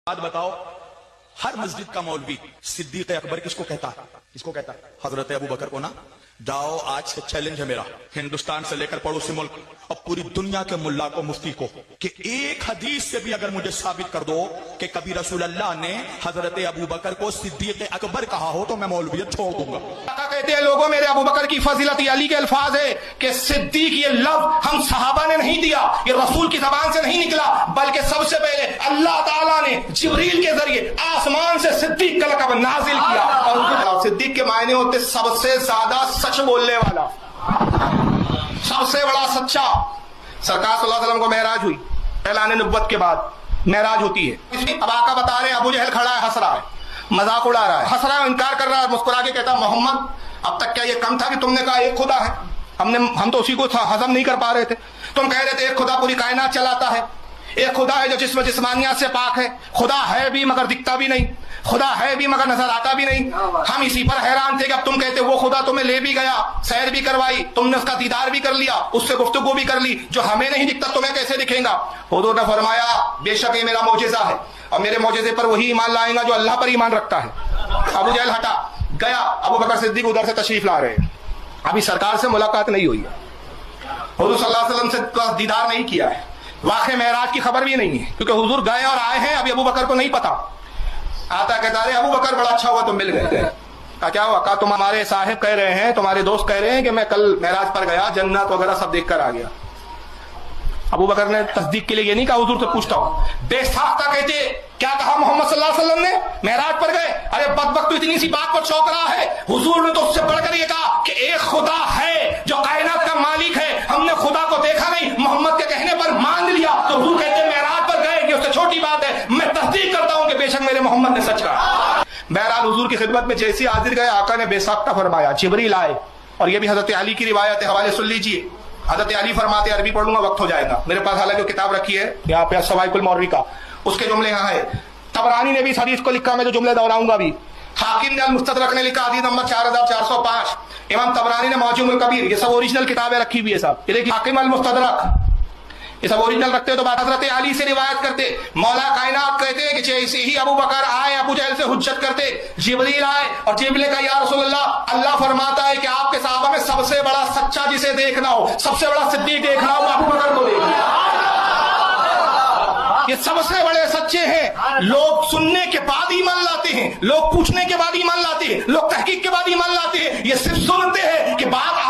بات بتاؤ، ہر مسجد کا مولوی صدیق اکبر کس کو کہتا ہے؟ کس کو کہتا ہے؟ حضرت ابو بکر کو نا۔ جاؤ، آج سے چیلنج ہے میرا، ہندوستان سے لے کر پڑوسی ملک اور پوری دنیا کے ملا کو، مفتی کو، کہ ایک حدیث سے بھی اگر مجھے ثابت کر دو کہ کبھی رسول اللہ نے حضرت ابو بکر کو صدیق اکبر کہا ہو تو میں مولویت چھوڑ دوں گا۔ کہتے ہیں لوگوں میرے ابو بکر کی فضیلت، علی کے الفاظ ہے کہ صدیق یہ لفظ ہم صحابہ نے نہیں دیا، یہ رسول کی زبان سے نہیں نکلا، بلکہ سب سے پہلے اللہ تعالیٰ نے جبریل کے ذریعے آسمان سے صدیق کا لقب نازل کیا۔ اور صدیق کے معنی ہوتے سب سے زیادہ سچ بولنے والا، سب سے بڑا سچا۔ سرکار صلی اللہ علیہ وسلم کو معراج ہوئی، اعلان نبوت کے بعد معراج ہوتی ہے۔ اب آقا بتا رہے ہیں، ابو جہل کھڑا ہے، ہنس رہا ہے، مذاق اڑا رہا ہے، ہنس رہا ہے، انکار کر رہا ہے، مسکرا کے کہتا محمد اب تک کیا یہ کم تھا کہ تم نے کہا ایک خدا ہے؟ ہم تو اسی کو ہضم نہیں کر پا رہے تھے۔ تم کہہ رہے تھے ایک خدا پوری کائنات چلاتا ہے، ایک خدا ہے جو جسم جسمانیات سے پاک ہے، خدا ہے بھی مگر دکھتا بھی نہیں، خدا ہے بھی مگر نظر آتا بھی نہیں۔ ہم اسی پر حیران تھے کہ اب تم کہتے وہ خدا تمہیں لے بھی گیا، سیر بھی کروائی، تم نے اس کا دیدار بھی کر لیا، اس سے گفتگو بھی کر لی، جو ہمیں نہیں دکھتا تمہیں کیسے دکھے گا؟ حضور نے فرمایا بے شک یہ میرا معجزہ ہے، اور میرے معجزے پر وہی ایمان لائے گا جو اللہ پر ایمان رکھتا ہے۔ ابو جہل ہٹا گیا، ابو بکر صدیق ادھر سے تشریف لا رہے ہیں، ابھی سرکار سے ملاقات نہیں ہوئی ہے، حضور صلی اللہ علیہ وسلم سے دیدار نہیں کیا ہے، واقع معراج کی خبر بھی نہیں ہے، کیونکہ حضور گئے اور آئے ہیں، ابھی ابو بکر کو نہیں پتا۔ آتا کہتا رہے ابو بکر بڑا اچھا ہوا تم مل گئے۔ کیا ہوا؟ کہا تم ہمارے صاحب کہہ رہے ہیں، تمہارے دوست کہہ رہے ہیں کہ میں کل معراج پر گیا، جنت وغیرہ سب دیکھ کر آ گیا۔ ابو بکر نے تصدیق کے لیے یہ نہیں کہا حضور سے پوچھتا ہوں، بے ساختہ کہتے کیا کہا محمد صلی اللہ علیہ وسلم نے معراج پر گئے؟ ارے بدبخت تو اتنی سی بات پر چونک رہا ہے، حضور نے تو اس سے بڑھ کر یہ کہا کہ ایک خدا ہے جو کائنات کا مالک ہے، ہم نے خدا کو دیکھا نہیں، محمد کے کہنے پر مان لیا۔ تو حضور کہتے ہیں معراج پر گئے، یہ اس سے چھوٹی بات ہے، میں تصدیق کرتا ہوں کہ بے شک میرے محمد نے سچ کہا۔ بہرحال حضور کی خدمت میں جیسے حاضر گئے، آقا نے بے ساختہ فرمایا، جبریل آئے، اور یہ بھی حضرت علی کی روایت ہے، حوالے سن لیجیے۔ حضرت علی فرماتے، عربی پڑھ لوں گا وقت ہو جائے گا، میرے پاس حالانکہ کتاب رکھی ہے یہاں پہ سوائق الموری کا، اس کے جملے یہاں ہے۔ طبرانی نے بھی اس حدیث کو لکھا، میں جو جملے دہراؤں گا بھی۔ حاکم نے المستدرک نے لکھا، حدیث نمبر 4405۔ امام طبرانی نے معجم الکبیر، یہ سب اوریجنل کتابیں رکھی ہوئی ہے صاحب، یہ دیکھیے حاکم المستدرک، یہ سب اوریجنل رکھتے تو بات حضرت علی سے روایت کرتے۔ مولا کائنات کہتے ہیں کہ جیسے ہی ابو بکر آئے، ابو جہل سے حجت کرتے، جبریل آئے اور جبریل نے کہا یا رسول اللہ، اللہ فرماتا ہے کہ آپ کے صحابہ میں سب سے بڑا سچا جسے دیکھنا ہو، سب سے بڑا صدیق دیکھنا ہو، ابو بکر کو دیکھنا۔ یہ سب سے بڑے سچے ہیں، لوگ سننے کے بعد ایمان لاتے ہیں، لوگ پوچھنے کے بعد ایمان لاتے ہیں، لوگ تحقیق کے بعد ایمان لاتے ہیں، یہ صرف سنتے ہیں کہ بات